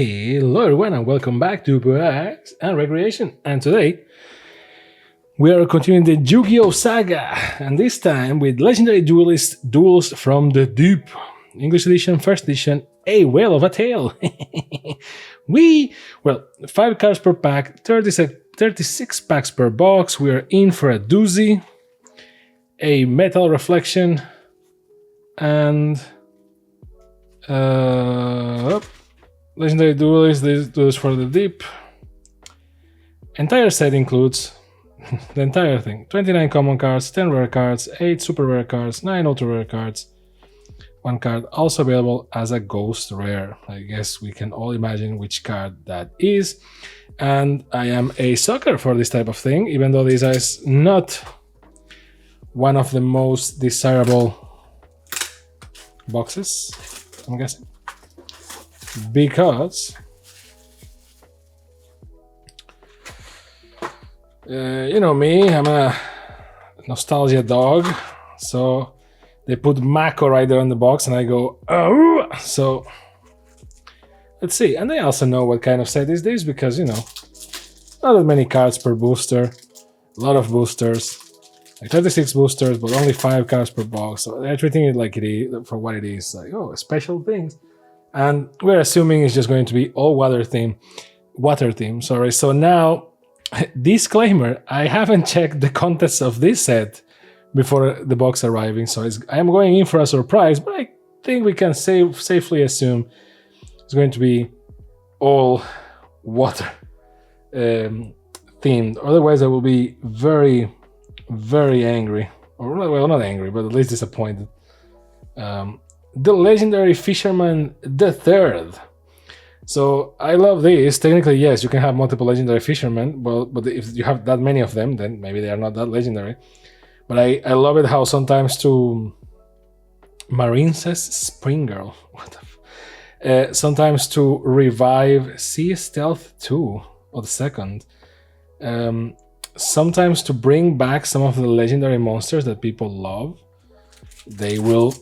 Hello everyone and welcome back to Books and Recreation. And today we are continuing the YuGiOh saga, and this time with Legendary Duelist Duels from the Deep. English edition, first edition, A Whale of a Tale. 5 cards per pack, 36 packs per box. We are in for a doozy, a metal reflection, and Legendary Duelist, this Duelist for the Deep. Entire set includes the entire thing. 29 common cards, 10 rare cards, 8 super rare cards, 9 ultra rare cards. 1 card also available as a ghost rare. I guess we can all imagine which card that is. And I am a sucker for this type of thing, even though this is not one of the most desirable boxes, I'm guessing. Because you know me, I'm a nostalgia dog, so they put Mako right there on the box and I go, oh! So let's see. And they also know what kind of set is this, because, you know, not that many cards per booster, a lot of boosters, like 36 boosters, but only 5 cards per box. So they're treating it like it is, for what it is, like, oh, special things. And we're assuming it's just going to be all water theme, sorry. So now, disclaimer, I haven't checked the contents of this set before the box arriving, so I'm going in for a surprise, but I think we can safely assume it's going to be all water themed. Otherwise, I will be very, very angry. Or, well, not angry, but at least disappointed. The Legendary Fisherman the Third. So I love this. Technically, yes, you can have multiple Legendary Fishermen, but if you have that many of them, then maybe they are not that legendary. But I love it how sometimes to Marine's Spring Girl, sometimes to revive Sea Stealth 2 or the second, sometimes to bring back some of the legendary monsters that people love. They will,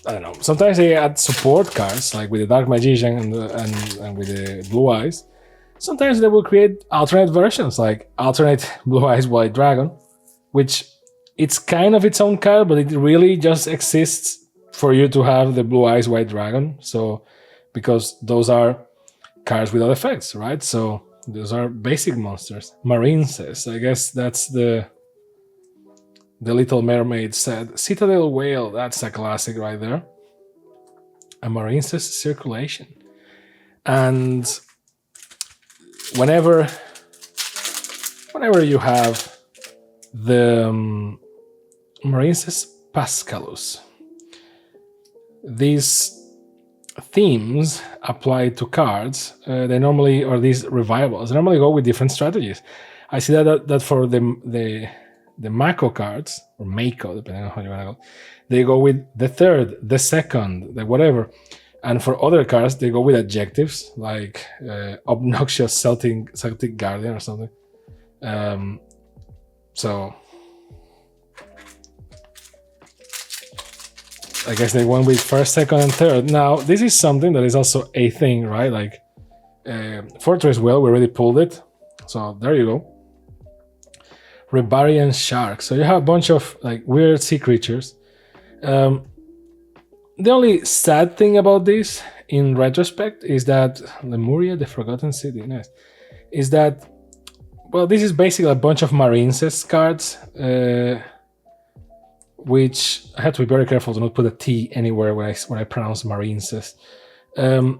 I don't know, sometimes they add support cards, like with the Dark Magician and with the Blue Eyes. Sometimes they will create alternate versions, like alternate Blue Eyes White Dragon, which it's kind of its own card, but it really just exists for you to have the Blue Eyes White Dragon. So, because those are cards without effects, right? So those are basic monsters. Marine's, I guess that's the Little Mermaid set. Citadel Whale, that's a classic right there. A Marine's Circulation. And whenever you have the Marine's Pascalus, these themes apply to cards. They normally, or these revivals, they normally go with different strategies. I see that for the Mako cards, or Mako, depending on how you want to go, they go with the third, the second, the whatever. And for other cards, they go with adjectives, like obnoxious Celtic Guardian or something. So I guess they went with first, second, and third. Now, this is something that is also a thing, right? Like Fortress Whale, we already pulled it. So there you go. Rebarian Shark. So you have a bunch of like weird sea creatures. The only sad thing about this, in retrospect, is that Lemuria, the Forgotten City, nice, is that, well, this is basically a bunch of Marine's cards, which I have to be very careful to not put a T anywhere when I pronounce Marine's. And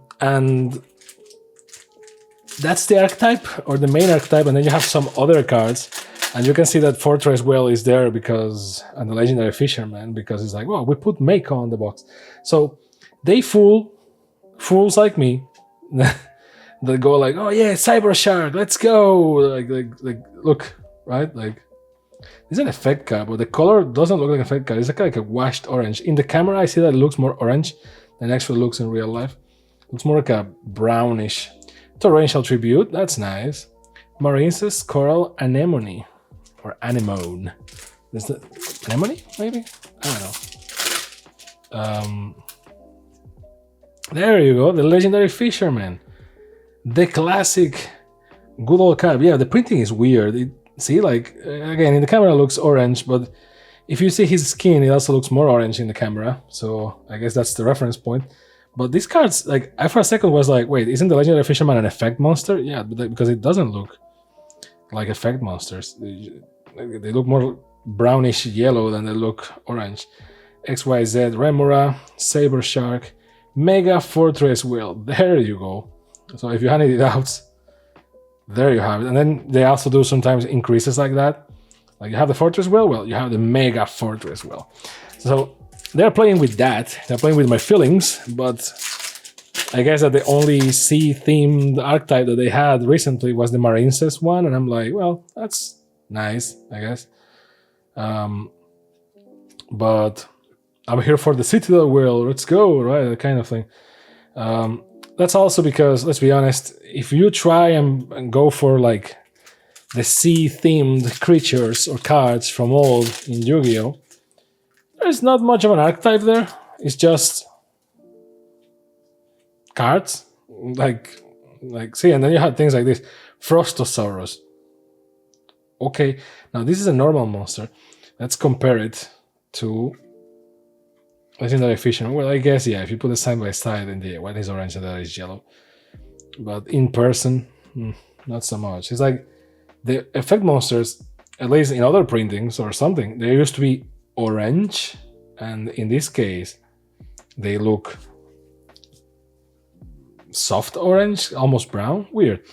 that's the archetype, or the main archetype, and then you have some other cards. And you can see that Fortress Whale is there because, and the Legendary Fisherman, because it's like, well, we put Mako on the box. So they fools like me that go like, oh yeah, Cyber Shark, let's go. Like look, right? Like, it's an effect card, but the color doesn't look like an effect card. It's like a washed orange. In the camera, I see that it looks more orange than it actually looks in real life. It looks more like a brownish. Torrential Tribute, that's nice. Marine's Coral Anemone. Or anemone. Is that anemone, maybe? I don't know. There you go, the legendary fisherman. The classic good old card. Yeah, the printing is weird. See, like, again, in the camera it looks orange, but if you see his skin, it also looks more orange in the camera. So I guess that's the reference point. But these cards, like, I for a second was like, wait, isn't the legendary fisherman an effect monster? Yeah, but because it doesn't look like effect monsters. They look more brownish yellow than they look orange. XYZ, Remora, Saber Shark, Mega Fortress Wheel. There you go. So if you had any doubts, there you have it. And then they also do sometimes increases like that. Like you have the Fortress Wheel, well, you have the Mega Fortress Wheel. So they're playing with that. They're playing with my feelings, but I guess that the only sea-themed archetype that they had recently was the Marincess one, and I'm like, well, that's nice, I guess. But I'm here for the Citadel Wheel, let's go, right? That kind of thing. That's also because, let's be honest, if you try and go for like the sea-themed creatures or cards from old in Yu-Gi-Oh!, there's not much of an archetype there. It's just cards. Like see, and then you have things like this. Frostosaurus. Okay, now this is a normal monster. Let's compare it to legendary fisherman. Well, I guess, yeah, if you put it side by side, then the one is orange and the other is yellow. But in person, not so much. It's like the effect monsters, at least in other printings or something, they used to be orange, and in this case, they look soft orange, almost brown. Weird.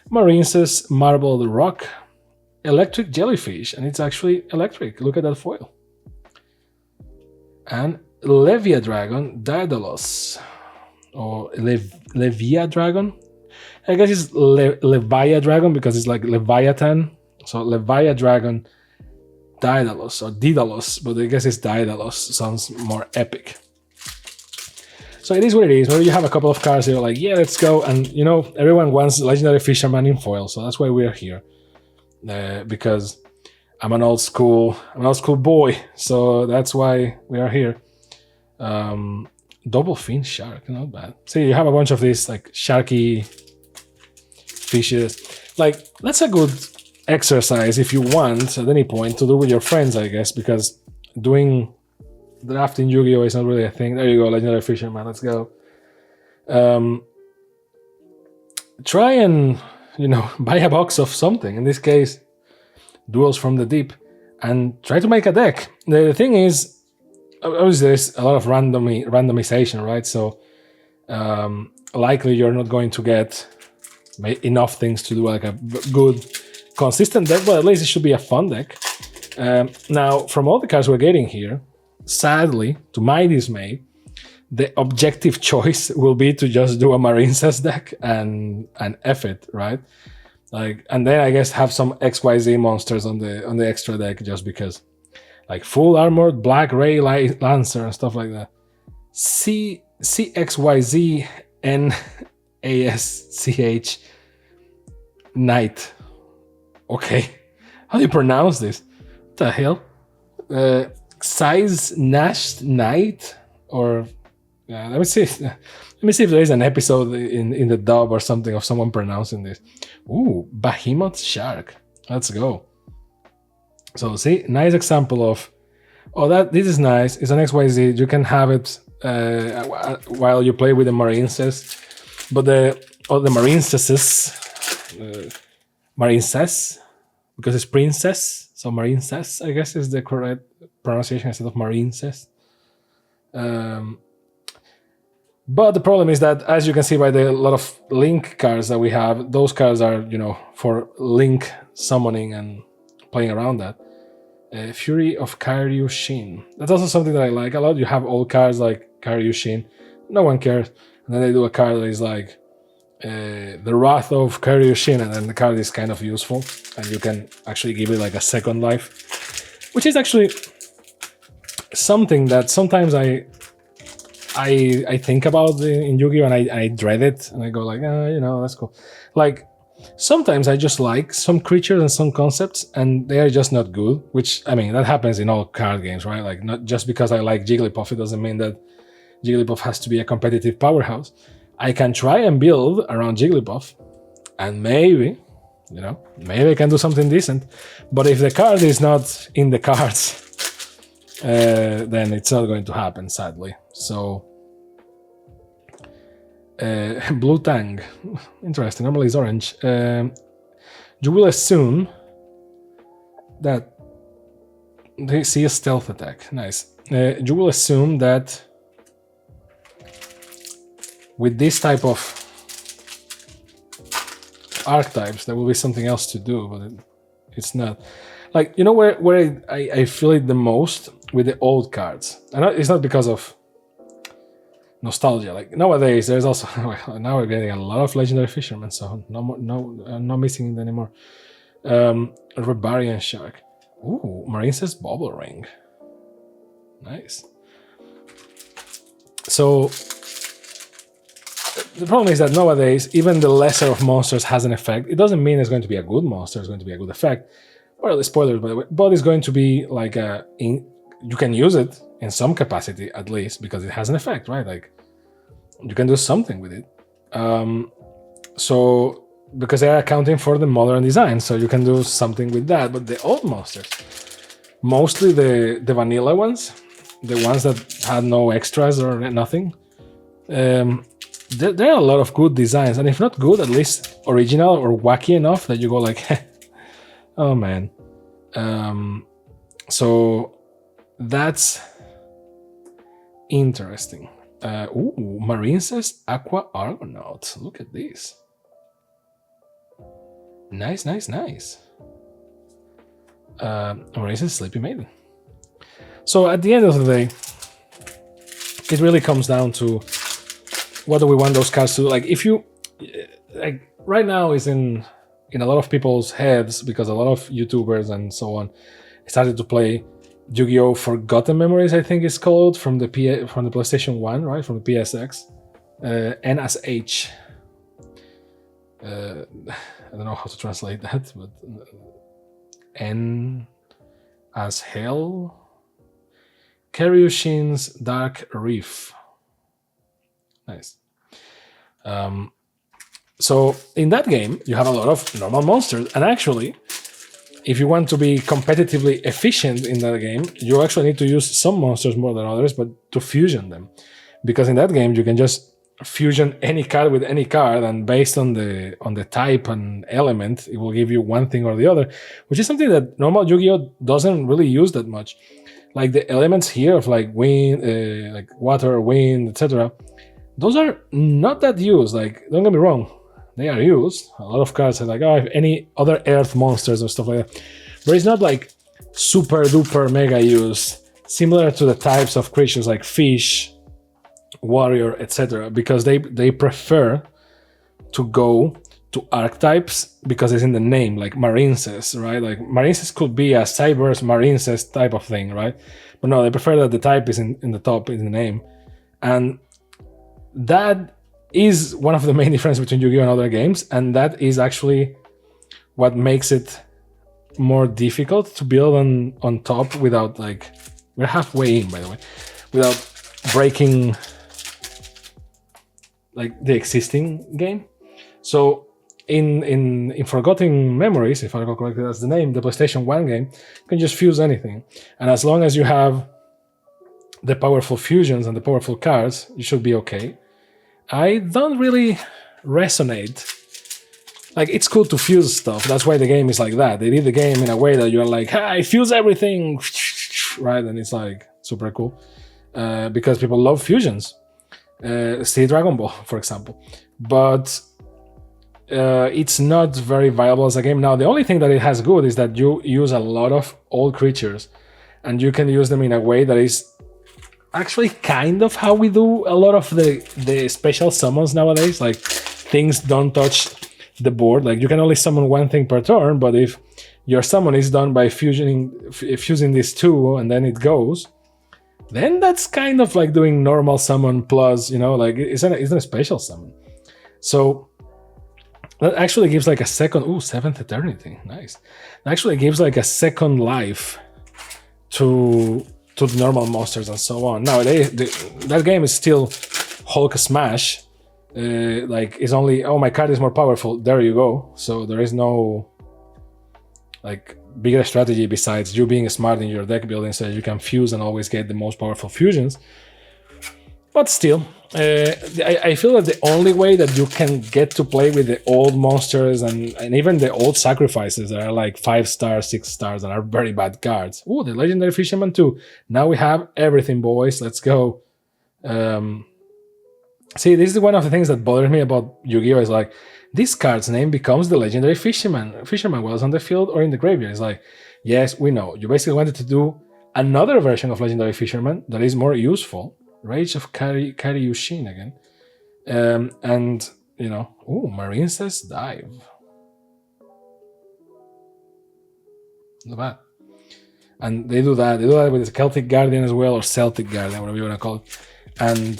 Marincess, Marbled Rock, Electric Jellyfish, and it's actually electric. Look at that foil. And Levia Dragon, Daedalus, or Levia Dragon. I guess it's Levia Dragon because it's like Leviathan. So Levia Dragon, Daedalus or Daedalus, but I guess it's Daedalus. Sounds more epic. So it is what it is. Maybe you have a couple of cards, you're like, yeah, let's go. And you know, everyone wants Legendary Fisherman in foil, so that's why we're here. Because I'm an old school boy, so that's why we are here. Double fin shark, not bad. See, you have a bunch of these like sharky fishes. Like, that's a good exercise if you want at any point to do with your friends, I guess, because doing drafting Yu-Gi-Oh! Is not really a thing. There you go, Legendary Fisherman, let's go. Try and, you know, buy a box of something, in this case, Duels from the Deep, and try to make a deck. The thing is, obviously there's a lot of randomization, right? So likely you're not going to get enough things to do like a good, consistent deck, but at least it should be a fun deck. Now, from all the cards we're getting here, sadly, to my dismay, the objective choice will be to just do a Marincess deck and F it, right? Like, and then I guess have some XYZ monsters on the extra deck just because. Like full armored Black Ray Lancer and stuff like that. CXYZ NASCH Knight. Okay. How do you pronounce this? What the hell? Size Nash Knight? Or let me see if there is an episode in the dub or something of someone pronouncing this. Ooh, Behemoth Shark. Let's go. So see, nice example of, this is nice. It's an XYZ. You can have it while you play with the Marincess. But the Marincess, because it's princess, so Marincess, I guess is the correct pronunciation instead of Marincess. But the problem is that, as you can see by the lot of link cards that we have, those cards are, you know, for link summoning and playing around that. Fury of Karyushin. That's also something that I like a lot. You have old cards like Karyushin. No one cares. And then they do a card that is like the Wrath of Karyushin, and then the card is kind of useful. And you can actually give it like a second life. Which is actually something that sometimes I think about in Yu-Gi-Oh! And I dread it. And I go like, you know, that's cool. Like, sometimes I just like some creatures and some concepts, and they are just not good, which, I mean, that happens in all card games, right? Like, not just because I like Jigglypuff, it doesn't mean that Jigglypuff has to be a competitive powerhouse. I can try and build around Jigglypuff, and maybe, maybe I can do something decent. But if the card is not in the cards, then it's not going to happen, sadly. So, Blue Tang, interesting. Normally it's orange. You will assume that they see a stealth attack. Nice. You will assume that with this type of archetypes, there will be something else to do, but it's not. Like, where I feel it the most with the old cards. And it's not because of nostalgia. Like nowadays, there's also now we're getting a lot of legendary fishermen, so I'm not missing it anymore. Rebarian Shark. Ooh, Marine's Bubble Ring. Nice. So the problem is that nowadays, even the lesser of monsters has an effect. It doesn't mean it's going to be a good monster, it's going to be a good effect. Well, spoilers, by the way, but it's going to be like you can use it in some capacity at least because it has an effect, right? Like you can do something with it. So because they are accounting for the modern design, so you can do something with that. But the old monsters, mostly the vanilla ones, the ones that had no extras or nothing, there are a lot of good designs, and if not good, at least original or wacky enough that you go like, oh man. So that's interesting. Marine's Aqua Argonaut. Look at this. Nice. Marine's Sleepy Maiden. So at the end of the day, it really comes down to what do we want those cards to do. Like if you, like right now is in a lot of people's heads because a lot of YouTubers and so on started to play YuGiOh Forgotten Memories, I think it's called, from the PlayStation 1, right? From the PSX. N as H. I don't know how to translate that, but N as Hell. Karyushin's Dark Reef. Nice. So in that game, you have a lot of normal monsters, and actually, if you want to be competitively efficient in that game, you actually need to use some monsters more than others, but to fusion them. Because in that game, you can just fusion any card with any card, and based on the type and element, it will give you one thing or the other, which is something that normal Yu-Gi-Oh doesn't really use that much. Like the elements here of like wind, like water, wind, etc. Those are not that used. Like, don't get me wrong, they are used. A lot of cards are like, oh, if any other earth monsters or stuff like that. But it's not like super duper mega used, similar to the types of creatures like fish, warrior, etc. Because they prefer to go to archetypes because it's in the name, like Marine's, right? Like Marine's could be a Cyber's Marine's type of thing, right? But no, they prefer that the type is in the top, in the name. And that is one of the main differences between Yu-Gi-Oh! And other games, and that is actually what makes it more difficult to build on top without, like, we're halfway in, by the way, without breaking like the existing game. So in Forgotten Memories, if I recall correctly, that's the name, the PlayStation 1 game, you can just fuse anything. And as long as you have the powerful fusions and the powerful cards, you should be okay. I don't really resonate. Like, it's cool to fuse stuff. That's why the game is like that. They did the game in a way that you're like, I fuse everything, right? And it's like super cool. Because people love fusions. See Dragon Ball, for example. But it's not very viable as a game. Now, the only thing that it has good is that you use a lot of old creatures, and you can use them in a way that is actually kind of how we do a lot of the special summons nowadays. Like, things don't touch the board. Like, you can only summon one thing per turn, but if your summon is done by fusing these two and then it goes, then that's kind of like doing normal summon plus, like it's a special summon. So that actually gives like a second, Seventh Eternity, nice. That actually gives like a second life to to the normal monsters and so on. Nowadays, that game is still Hulk smash. Like it's only, oh, my card is more powerful. There you go. So there is no like bigger strategy besides you being smart in your deck building, so you can fuse and always get the most powerful fusions. But still, I feel that the only way that you can get to play with the old monsters and even the old sacrifices that are like 5 stars, 6 stars, and are very bad cards. Ooh, the Legendary Fisherman too. Now we have everything, boys. Let's go. See, this is one of the things that bothers me about Yu-Gi-Oh! Is like, this card's name becomes the Legendary Fisherman. Fisherman was on the field or in the graveyard. It's like, yes, we know. You basically wanted to do another version of Legendary Fisherman that is more useful. Rage of Karyushin again. And, you know, ooh, Marine says dive. Not bad. And they do that. They do that with the Celtic Guardian as well, or Celtic Guardian, whatever you want to call it. And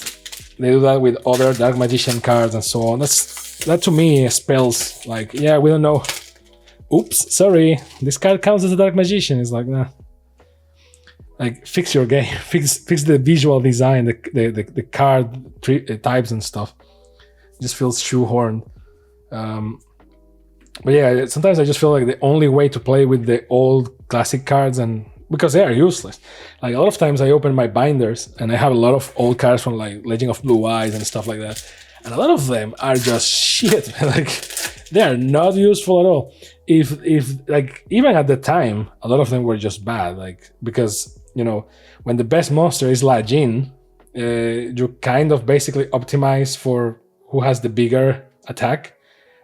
they do that with other Dark Magician cards and so on. That to me spells like, yeah, we don't know. Oops, sorry. This card counts as a Dark Magician. It's like, nah. Like, fix your game. Fix the visual design, the card types and stuff. It just feels shoehorned. But yeah, sometimes I just feel like the only way to play with the old classic cards, and because they are useless. Like, a lot of times I open my binders and I have a lot of old cards from like Legend of Blue Eyes and stuff like that. And a lot of them are just shit. Like, they are not useful at all. If like, even at the time, a lot of them were just bad. Like, because, you know, when the best monster is Lajin, you kind of basically optimize for who has the bigger attack,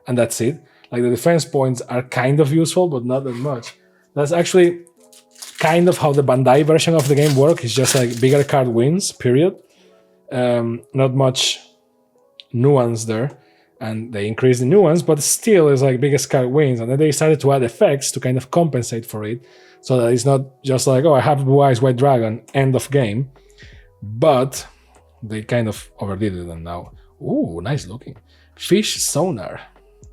and that's it. Like, the defense points are kind of useful, but not that much. That's actually kind of how the Bandai version of the game works. It's just like bigger card wins, period. Not much nuance there. And they increase the nuance, but still it's like biggest card wins. And then they started to add effects to kind of compensate for it. So that it's not just like, oh, I have Blue Eyes White Dragon, end of game. But they kind of overdid it, and now, ooh, nice looking. Fish Sonar.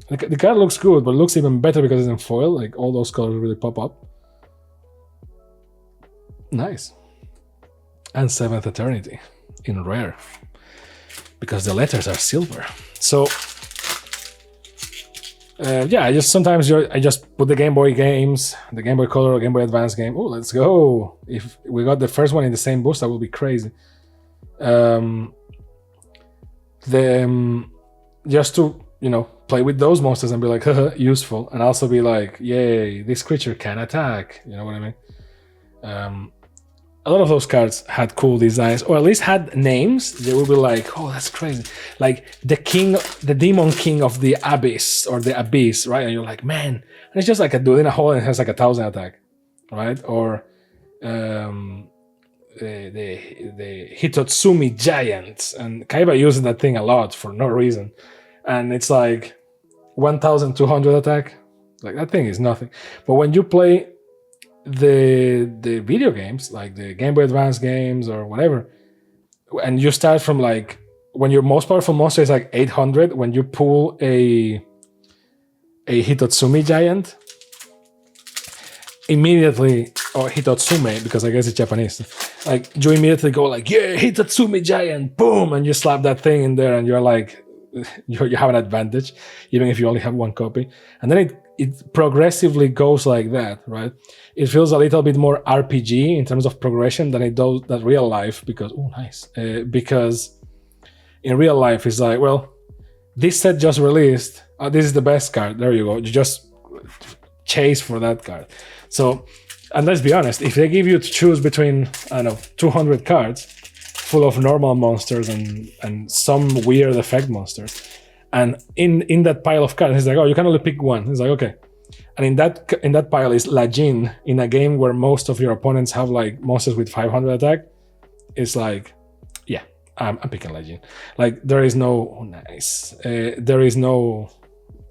The card looks good, but it looks even better because it's in foil. Like, all those colors really pop up. Nice. And Seventh Eternity in rare, because the letters are silver. So yeah, I just put the Game Boy games, the Game Boy Color or Game Boy Advance game. Oh, let's go! If we got the first one in the same boost, that would be crazy. Just to, you know, play with those monsters and be like, haha, useful, and also be like, yay, this creature can attack. You know what I mean? A lot of those cards had cool designs, or at least had names. They would be like, oh, that's crazy. Like the Demon King of the Abyss, or the Abyss, right? And you're like, man. And it's just like a dude in a hole and it has like 1,000 attack, right? Or the Hitotsumi Giant. And Kaiba uses that thing a lot for no reason. And it's like 1,200 attack. Like, that thing is nothing. But when you play the video games, like the Game Boy Advance games or whatever, and you start from like, when your most powerful monster is like 800, when you pull a Hitotsumi Giant, immediately, or Hitotsume, because I guess it's Japanese, like, you immediately go like, yeah, Hitotsumi Giant, boom, and you slap that thing in there and you're like, you have an advantage, even if you only have one copy. And then it progressively goes like that, right? It feels a little bit more RPG in terms of progression than it does that real life, because, oh, nice. Because in real life, it's like, well, this set just released. This is the best card. There you go. You just chase for that card. So, and let's be honest, if they give you to choose between, I don't know, 200 cards full of normal monsters and some weird effect monsters, and in that pile of cards, he's like, oh, you can only pick one. He's like, okay. And in that pile is Lajin, in a game where most of your opponents have like monsters with 500 attack. It's like, yeah, I'm picking Lajin. Like, there is no nice. There's no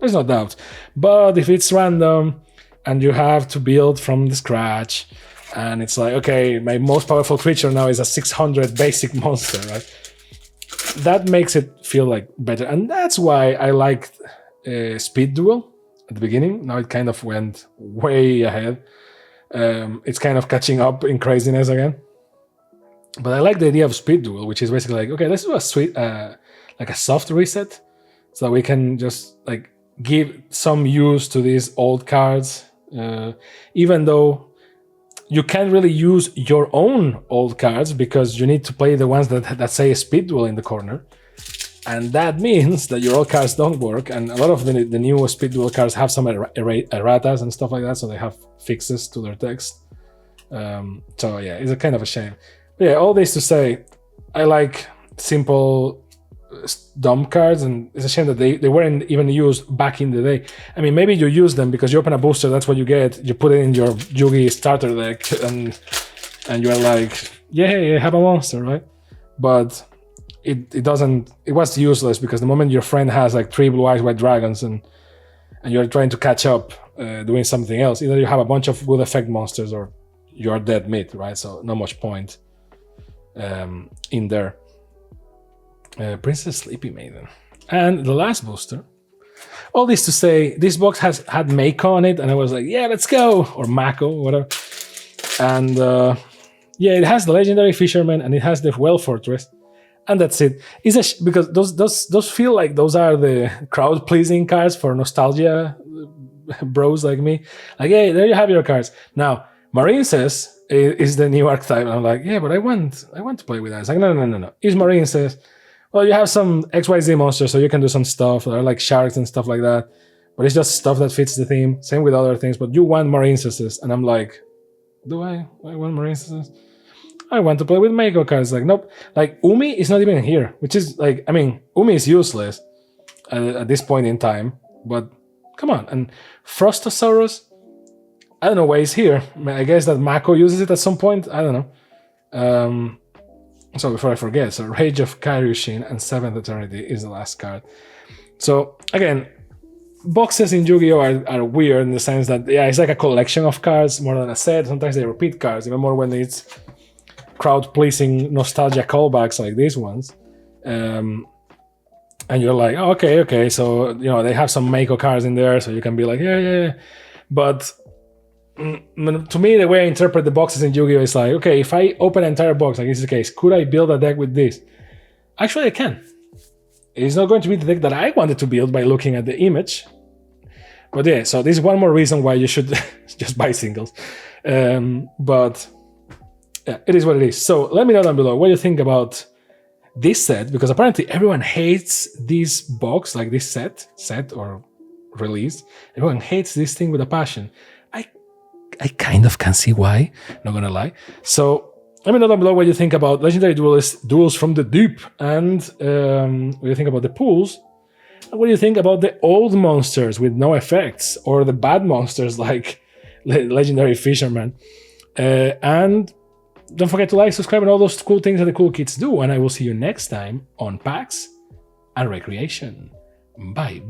doubt. But if it's random and you have to build from the scratch, and it's like, okay, my most powerful creature now is a 600 basic monster, right? That makes it feel like better. And that's why I liked Speed Duel at the beginning. Now it kind of went way ahead. It's kind of catching up in craziness again. But I like the idea of speed duel, which is basically like, okay, let's do a sweet, like a soft reset, so that we can just like give some use to these old cards, even though you can't really use your own old cards because you need to play the ones that say speed duel in the corner. And that means that your old cards don't work. And a lot of the new speed duel cards have some erratas and stuff like that, so they have fixes to their text. So yeah, it's a kind of a shame. But yeah, all this to say, I like simple dumb cards, and it's a shame that they weren't even used back in the day. I mean, maybe you use them because you open a booster, that's what you get, you put it in your YuGi starter deck, and you're like, yeah, have a monster, right? But it was useless because the moment your friend has like 3 blue eyes white dragons and you're trying to catch up doing something else, either you have a bunch of good effect monsters or you're dead meat, right? So not much point in there. Princess Sleepy Maiden. And the last booster. All this to say, this box had Mako on it, and I was like, yeah, let's go! Or Mako, whatever. And yeah, it has the Legendary Fisherman, and it has the Well Fortress. And that's it. Because those feel like those are the crowd-pleasing cards for nostalgia bros like me. Like, hey, there you have your cards. Now, Marine says is the new archetype. And I'm like, yeah, but I want to play with that. It's like, no. It's Marine says, well, you have some XYZ monsters, so you can do some stuff. There are like sharks and stuff like that. But it's just stuff that fits the theme. Same with other things. But you want Marine says. And I'm like, do I want Marine says? I want to play with Mako cards. Like, nope. Like, Umi is not even here, which is like, I mean, Umi is useless at this point in time, but come on. And Frostosaurus, I don't know why he's here. I guess that Mako uses it at some point. I don't know. So before I forget, so Rage of Kairyushin and Seventh Eternity is the last card. So again, boxes in YuGiOh are weird in the sense that, yeah, it's like a collection of cards more than a set. Sometimes they repeat cards, even more when it's crowd-pleasing nostalgia callbacks like these ones. And you're like, oh, okay, so, you know, they have some Mako cards in there, so you can be like, yeah. But to me, the way I interpret the boxes in YuGiOh is like, okay, if I open an entire box, like this is the case, could I build a deck with this? Actually, I can. It's not going to be the deck that I wanted to build by looking at the image. But yeah, so this is one more reason why you should just buy singles. But yeah, it is what it is. So let me know down below what you think about this set, because apparently everyone hates this box, like this set or release. Everyone hates this thing with a passion. I kind of can see why, not gonna lie. So let me know down below what you think about Legendary Duels from the Deep, and what you think about the pools, and what do you think about the old monsters with no effects, or the bad monsters like Legendary Fisherman. And don't forget to like, subscribe, and all those cool things that the cool kids do, and I will see you next time on PAX and Recreation. Bye.